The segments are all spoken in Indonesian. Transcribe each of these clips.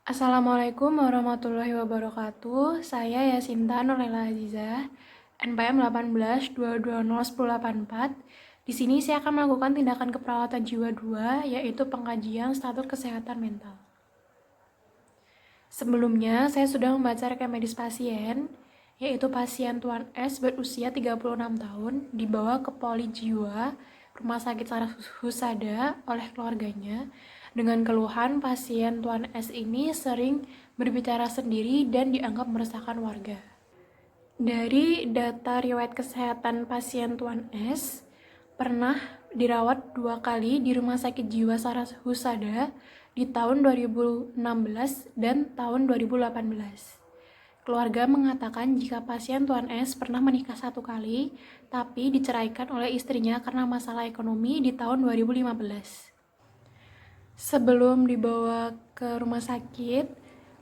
Assalamualaikum warahmatullahi wabarakatuh. Saya Yasinta Nurlela Azizah, NPM 1822010844. Di sini saya akan melakukan tindakan keperawatan jiwa 2, yaitu pengkajian status kesehatan mental. Sebelumnya, saya sudah membaca rekam medis pasien, yaitu pasien Tuan S berusia 36 tahun, dibawa ke Poli Jiwa Rumah Sakit Saras Husada oleh keluarganya, dengan keluhan pasien Tuan S ini sering berbicara sendiri dan dianggap meresahkan warga. Dari data riwayat kesehatan pasien Tuan S, pernah dirawat 2 kali di Rumah Sakit Jiwa Saras Husada di tahun 2016 dan tahun 2018. Keluarga mengatakan jika pasien Tuan S pernah menikah 1 kali, tapi diceraikan oleh istrinya karena masalah ekonomi di tahun 2015. Sebelum dibawa ke rumah sakit,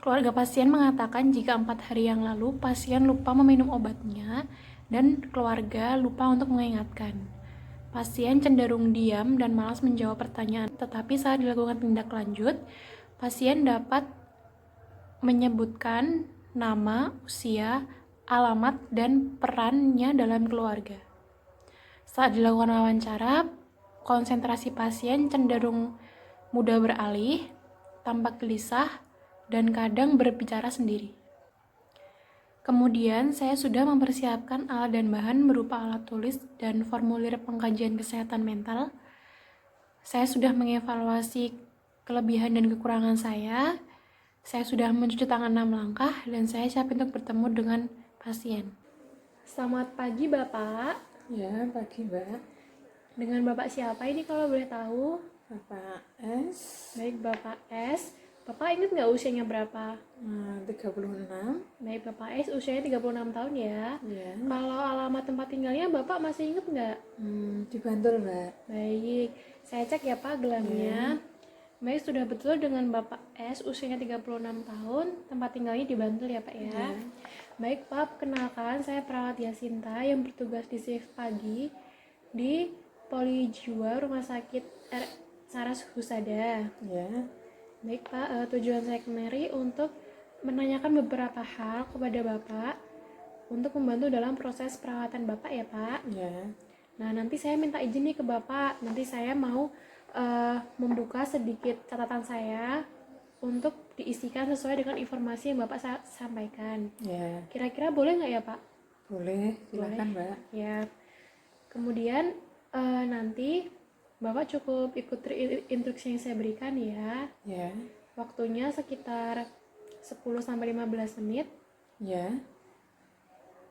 keluarga pasien mengatakan jika 4 hari yang lalu pasien lupa meminum obatnya dan keluarga lupa untuk mengingatkan. Pasien cenderung diam dan malas menjawab pertanyaan, tetapi saat dilakukan tindak lanjut, pasien dapat menyebutkan nama, usia, alamat, dan perannya dalam keluarga. Saat dilakukan wawancara, konsentrasi pasien cenderung mudah beralih, tampak gelisah, dan kadang berbicara sendiri. Kemudian, saya sudah mempersiapkan alat dan bahan berupa alat tulis dan formulir pengkajian kesehatan mental. Saya sudah mengevaluasi kelebihan dan kekurangan saya. Saya sudah mencuci tangan 6 langkah dan saya siap untuk bertemu dengan pasien. Selamat pagi, Bapak. Ya, pagi Mbak. Dengan Bapak siapa ini kalau boleh tahu? Bapak S. Baik, Bapak S. Bapak ingat nggak usianya berapa? 36. Baik, Bapak S usianya 36 tahun ya. Ya. Kalau alamat tempat tinggalnya Bapak masih ingat nggak? Di Bantul Mbak. Baik, saya cek ya Pak gelarnya. Baik, sudah betul dengan Bapak S, usianya 36 tahun, tempat tinggalnya di Bantul ya Pak ya. Baik Pak, kenalkan saya perawat Yasinta yang bertugas di shift pagi di Poli Jiwa Rumah Sakit Saras Husada. Ya. Baik Pak, tujuan saya kemari untuk menanyakan beberapa hal kepada Bapak untuk membantu dalam proses perawatan Bapak ya Pak. Ya. Nah, nanti saya minta izin nih ke Bapak. Nanti saya mau membuka sedikit catatan saya untuk diisikan sesuai dengan informasi yang Bapak sampaikan. Ya. Kira-kira boleh nggak ya Pak? Boleh, silakan Mbak. Ya. Kemudian nanti Bapak cukup ikuti instruksi yang saya berikan ya. Ya. Waktunya sekitar 10-15 menit. Ya.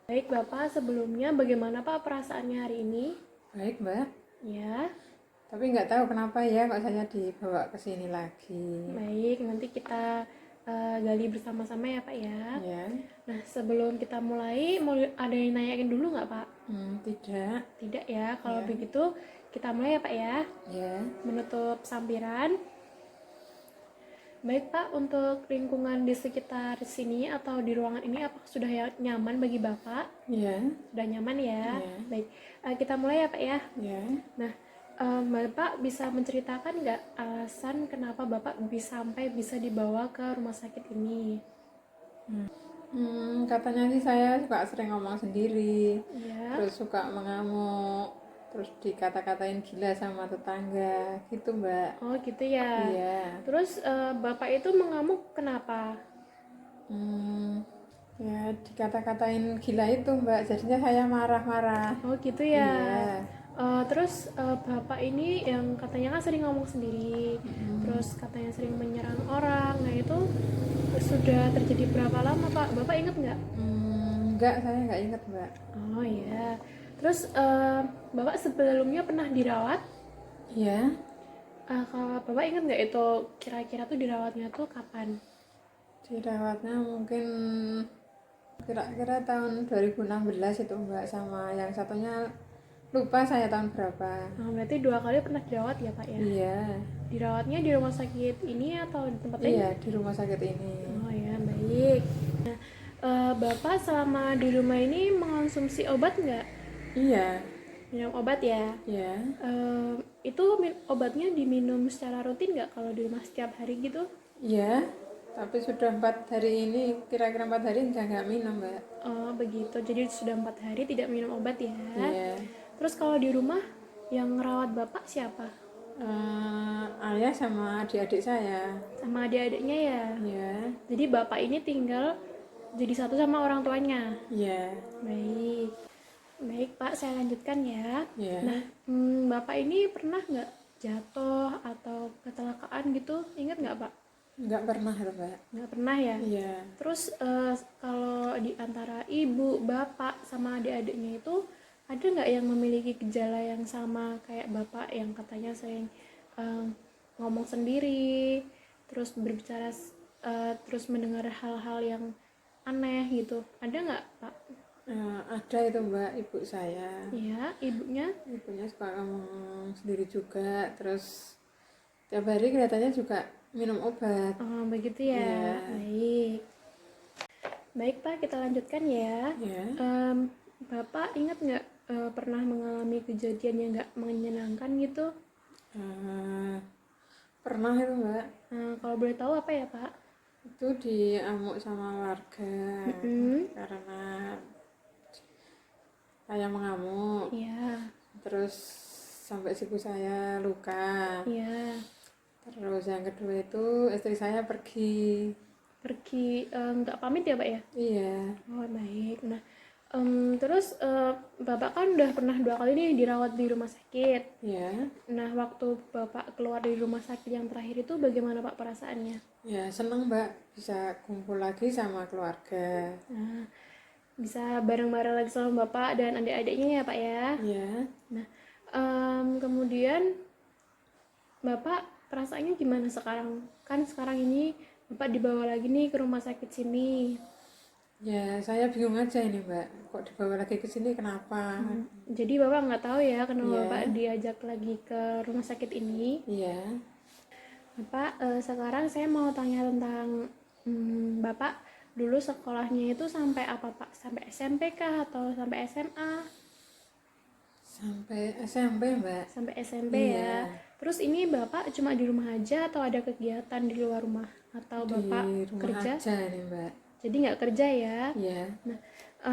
Baik Bapak, sebelumnya bagaimana Pak perasaannya hari ini? Baik Mbak. Ya. Tapi nggak tahu kenapa ya kok saya dibawa ke sini lagi. Baik, nanti kita gali bersama-sama ya Pak ya. Ya. Nah, sebelum kita mulai, mau ada yang nanyain dulu nggak Pak? Tidak. Tidak ya, kalau begitu kita mulai ya Pak ya. Ya. Menutup sampiran. Baik Pak, untuk lingkungan di sekitar sini atau di ruangan ini apakah sudah nyaman bagi Bapak? Ya. Sudah nyaman ya? Ya. Baik, kita mulai ya Pak ya. Ya. Nah, Bapak bisa menceritakan nggak alasan kenapa Bapak sampai bisa dibawa ke rumah sakit ini? Katanya sih saya suka sering ngomong sendiri. Ya. Terus suka mengamuk. Terus dikata-katain gila sama tetangga. Gitu Mbak. Oh gitu ya. Iya. Terus Bapak itu mengamuk kenapa? Ya dikata-katain gila itu Mbak, jadinya saya marah-marah. Oh gitu ya. Iya. Terus Bapak ini yang katanya kan sering ngomong sendiri, terus katanya sering menyerang orang. Nah itu sudah terjadi berapa lama Pak? Bapak ingat nggak? Enggak, saya nggak ingat Mbak. Oh iya. Terus Bapak sebelumnya pernah dirawat? Iya. Kalau Bapak ingat nggak itu kira-kira tuh dirawatnya tuh kapan? Dirawatnya mungkin kira-kira tahun 2016 itu Mbak, sama yang satunya lupa saya tahun berapa. Nah, berarti 2 kali pernah dirawat ya Pak ya? Iya. Dirawatnya di rumah sakit ini atau di tempat lain? Iya, di rumah sakit ini. Oh ya, baik. Nah, Bapak selama di rumah ini mengonsumsi obat nggak? Iya. Minum obat ya? Iya. Itu obatnya diminum secara rutin nggak kalau di rumah setiap hari gitu? Iya. Tapi sudah 4 hari ini, kira-kira 4 hari nggak minum, Mbak. Oh begitu, jadi sudah 4 hari tidak minum obat ya. Iya. Terus kalau di rumah yang ngerawat bapak siapa? Ayah sama adik-adik saya. Sama adik-adiknya ya. Iya. Jadi bapak ini tinggal jadi satu sama orang tuanya. Iya. Baik, baik Pak, saya lanjutkan ya. Iya. Nah, bapak ini pernah nggak jatuh atau kecelakaan gitu? Ingat nggak Pak? Nggak pernah, Mbak. Nggak pernah ya. Iya. Terus kalau di antara ibu, bapak, sama adik-adiknya itu ada nggak yang memiliki gejala yang sama kayak bapak yang katanya sering ngomong sendiri, terus berbicara, terus mendengar hal-hal yang aneh gitu? Ada nggak Pak? Ada itu, Mbak, ibu saya. Iya, ibunya. Ibunya suka ngomong sendiri juga, terus tiap hari kelihatannya juga minum obat. Oh, begitu ya. Iya. Baik. Baik Pak, kita lanjutkan ya. Iya. Bapak ingat nggak pernah mengalami kejadian yang nggak menyenangkan gitu? Pernah itu, Mbak. Kalau boleh tahu apa ya Pak? Itu diamuk sama warga karena saya mengamuk, Iya, terus sampai siku saya luka. iya. Terus yang kedua itu istri saya pergi. Pergi nggak pamit ya Pak ya? Iya. Oh baik. Nah, terus Bapak kan udah pernah 2 kali nih dirawat di rumah sakit. Iya. Nah, waktu Bapak keluar dari rumah sakit yang terakhir itu bagaimana Pak perasaannya? Ya seneng, Mbak, bisa kumpul lagi sama keluarga. Nah, bisa bareng-bareng lagi sama Bapak dan adik-adiknya ya Pak ya. Iya. Nah, kemudian Bapak perasaannya gimana sekarang? Kan sekarang ini Bapak dibawa lagi nih ke rumah sakit sini. Ya saya bingung aja ini, Mbak, kok dibawa lagi ke sini, kenapa? Jadi Bapak nggak tahu ya kenapa Iya. Bapak diajak lagi ke rumah sakit ini. Iya. Bapak, sekarang saya mau tanya tentang Bapak dulu sekolahnya itu sampai apa Pak? Sampai SMP kah atau sampai SMA? Sampai SMP, Mbak. Sampai SMP Iya. ya. Terus ini Bapak cuma di rumah aja atau ada kegiatan di luar rumah? Atau Bapak Di rumah kerja? aja nih, Mbak. Jadi nggak kerja ya? Iya. Nah,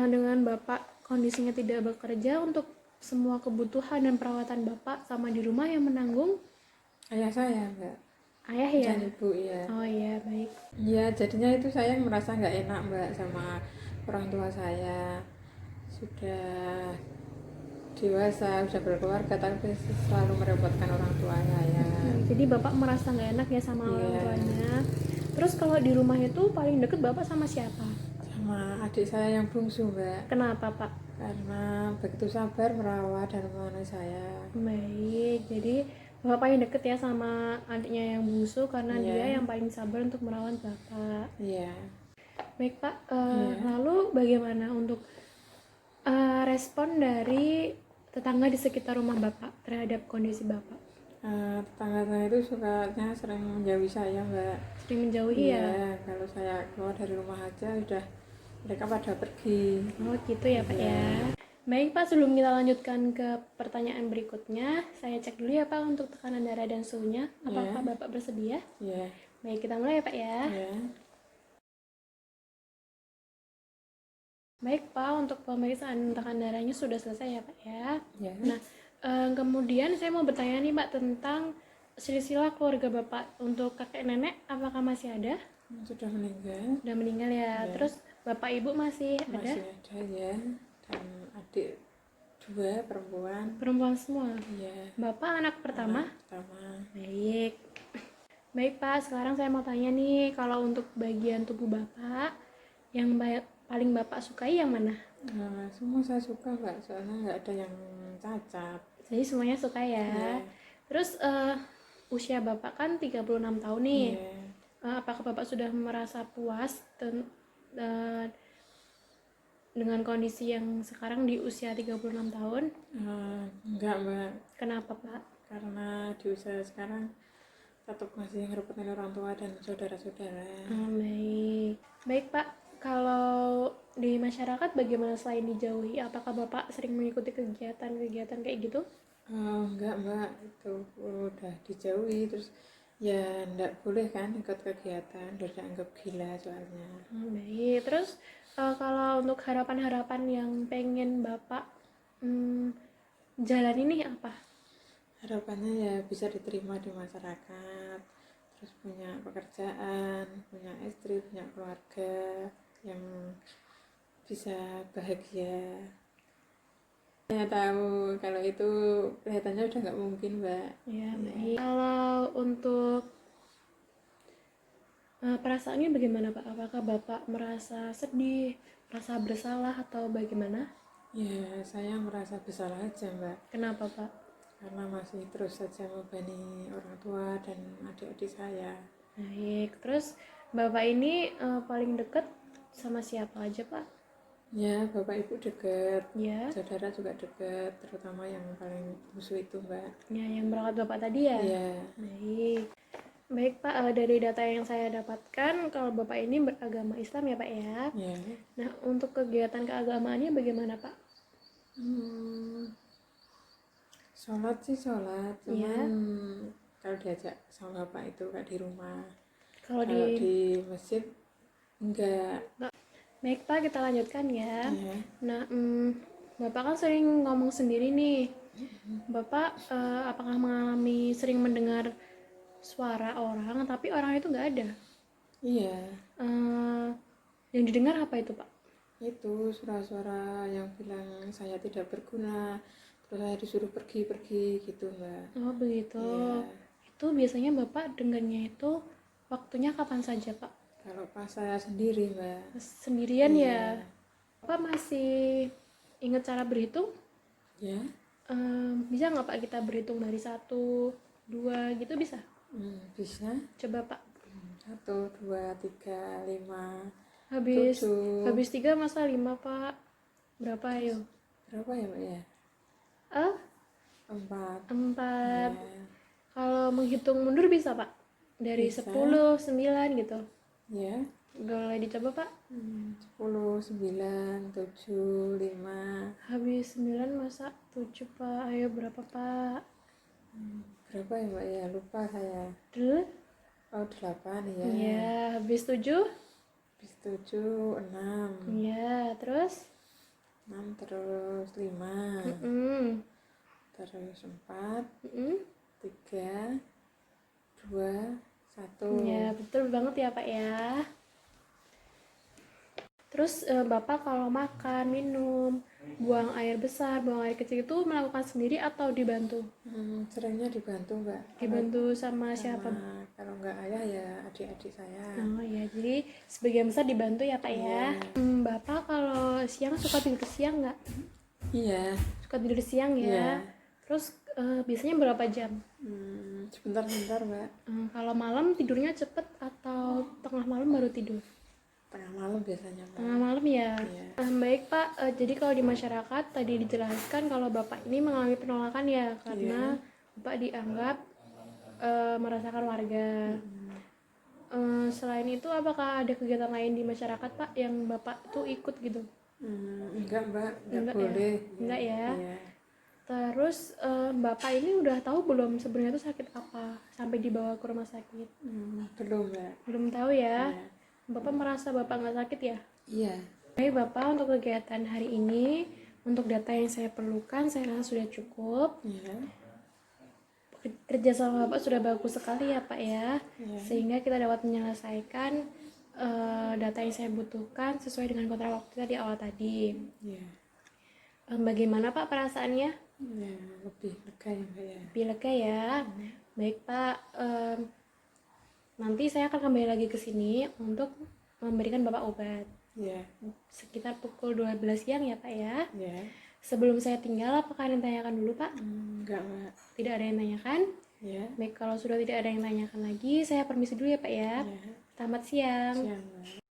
dengan Bapak kondisinya tidak bekerja, untuk semua kebutuhan dan perawatan Bapak sama di rumah yang menanggung Ayah saya, Mbak. ayah ya? Dan ibu, ya. Oh iya, baik. Iya, jadinya itu saya merasa nggak enak, Mbak, sama orang tua saya. Sudah dewasa, sudah berkeluarga, tapi selalu merepotkan orang tua saya. Jadi Bapak merasa nggak enak ya sama orang Iya. tuanya. Terus kalau di rumah itu paling deket Bapak sama siapa? Sama adik saya yang bungsu, Mbak. Kenapa Pak? Karena begitu sabar merawat dan menemani saya. Baik, jadi Bapak paling deket ya sama adiknya yang bungsu karena Iya. dia yang paling sabar untuk merawat Bapak. Iya. Baik Pak, Iya. lalu bagaimana untuk respon dari tetangga di sekitar rumah Bapak terhadap kondisi Bapak? Tetangga saya itu sukanya sering menjauhi saya, Mbak. Sering menjauhi ya? Iya, kalau saya keluar dari rumah aja udah mereka pada pergi. Oh gitu ya Pak ya. Baik Pak, sebelum kita lanjutkan ke pertanyaan berikutnya, saya cek dulu ya Pak untuk tekanan darah dan suhunya. Apakah Bapak bersedia? Iya. Baik, kita mulai ya Pak ya. Iya. Baik Pak, untuk pemeriksaan tekanan darahnya sudah selesai ya Pak ya. Iya. Nah, kemudian saya mau bertanya nih Pak tentang silsilah keluarga Bapak. Untuk kakek nenek apakah masih ada? Sudah meninggal. Udah meninggal ya. Terus Bapak Ibu masih ada? Masih ada, ya. Dan adik 2 perempuan. Perempuan semua. Iya. Bapak anak pertama? Pertama. Baik. Baik Pak, sekarang saya mau tanya nih, kalau untuk bagian tubuh Bapak yang paling Bapak sukai yang mana? Semua saya suka, Mbak, soalnya nggak ada yang cacat. Jadi semuanya suka ya. Iya. Terus usia Bapak kan 36 tahun nih. Iya. Apakah Bapak sudah merasa puas dengan kondisi yang sekarang di usia 36 tahun? Enggak, Mbak. Kenapa Pak? Karena di usia sekarang tetap masih ngerepotin orang tua dan saudara-saudara. Baik. Baik Pak, kalau di masyarakat bagaimana selain dijauhi? Apakah Bapak sering mengikuti kegiatan-kegiatan kayak gitu? Enggak, Mbak, itu udah dijauhi, terus Ya ndak boleh kan ikut kegiatan, udah dianggap gila soalnya. Baik, terus kalau untuk harapan-harapan yang pengen Bapak hmm, jalani nih apa? Harapannya ya bisa diterima di masyarakat, terus punya pekerjaan, punya istri, punya keluarga yang bisa bahagia. Saya tahu kalau itu kelihatannya udah nggak mungkin, Mbak. Ya, Ya, baik. Kalau untuk perasaannya bagaimana Pak? Apakah Bapak merasa sedih, merasa bersalah atau bagaimana? ya saya merasa bersalah aja, Mbak, Kenapa Pak? karena masih terus saja membebani orang tua dan adik-adik saya. Baik, terus Bapak ini paling dekat sama siapa aja Pak? Ya, bapak ibu deket, Ya, saudara juga deket, terutama yang paling musuh itu, Mbak. ya yang berangkat Bapak tadi ya? Iya, Baik. Baik Pak, dari data yang saya dapatkan kalau Bapak ini beragama Islam ya Pak ya. ya. Nah, untuk kegiatan keagamaannya bagaimana Pak? Sholat sih sholat, cuman Ya, kalau diajak sama bapak itu kayak di rumah. kalau Kalau di... di masjid enggak. Baik Pak, kita lanjutkan ya. Ya, Nah, Bapak kan sering ngomong sendiri nih. Bapak apakah mengalami sering mendengar suara orang tapi orang itu nggak ada? iya. Eh, yang didengar apa itu Pak? Itu suara-suara yang bilang saya tidak berguna, terus saya disuruh pergi-pergi gitu, Mbak. Oh begitu. Iya. Itu biasanya Bapak dengarnya itu waktunya kapan saja Pak? Kalau pas saya sendiri, Mbak. Sendirian Iya. ya? Bapak masih ingat cara berhitung? Ya. Bisa nggak Pak kita berhitung dari 1, 2 gitu bisa? Bisa. Coba Pak. 1, 2, 3, 5, Habis 7. habis 3 masa 5 Pak? Berapa ayo? Berapa ya, Mbak ya? Eh, 4. 4. Ya. Kalau menghitung mundur bisa Pak? Dari Bisa. 10, 9 gitu. Ya. Boleh dicoba Pak? 10, 9, 7, 5. Habis 9 masa 7 Pak? Ayo berapa Pak? Berapa ya, Mbak ya? Lupa saya. Dulu? Oh, 8 ya. Iya, habis 7? Habis 7, 6. Iya, terus? 6 terus 5. Mm-mm. Terus 4, Mm-mm. 3, 2, 1. Ya, betul banget ya Pak ya. Terus Bapak kalau makan, minum, buang air besar, buang air kecil itu melakukan sendiri atau dibantu? Seringnya dibantu, Mbak. Dibantu sama siapa? Kalau nggak ayah ya adik-adik saya. Oh ya, jadi sebagian besar dibantu ya Pak ya. Bapak kalau siang suka tidur siang nggak? Iya. Suka tidur siang ya. Iya. Terus biasanya berapa jam? Sebentar-sebentar, Mbak. Kalau malam tidurnya cepet atau tengah malam baru tidur? Tengah malam biasanya, Mbak. Tengah malam ya. Iya. Baik Pak, jadi kalau di masyarakat tadi dijelaskan kalau Bapak ini mengalami penolakan ya karena Bapak dianggap merasakan warga. Selain itu apakah ada kegiatan lain di masyarakat Pak yang Bapak tuh ikut gitu? Enggak, Mbak. Enggak Ya? boleh. Enggak ya. Iya. Terus Bapak ini udah tahu belum sebenarnya tuh sakit apa sampai dibawa ke rumah sakit? Belum, Mbak. Belum tahu ya. Iya. Bapak merasa Bapak nggak sakit ya? Iya. Baik Bapak, untuk kegiatan hari ini, untuk data yang saya perlukan, saya rasa sudah cukup. Iya. Kerjasama Bapak sudah bagus sekali ya Pak ya, Iya. sehingga kita dapat menyelesaikan data yang saya butuhkan sesuai dengan kontrak waktu kita di awal tadi. Iya. Bagaimana Pak perasaannya? Ya, lebih lega ya, Mbak ya. Lebih lega ya. Baik Pak, nanti saya akan kembali lagi ke sini untuk memberikan Bapak obat. Iya. Sekitar pukul 12 siang ya Pak ya. Iya. Sebelum saya tinggal, apakah ada yang tanyakan dulu Pak? Enggak, Mbak. Tidak ada yang tanyakan? Iya. Baik, kalau sudah tidak ada yang tanyakan lagi, saya permisi dulu ya Pak ya. Iya. Selamat siang. Siang, Mbak.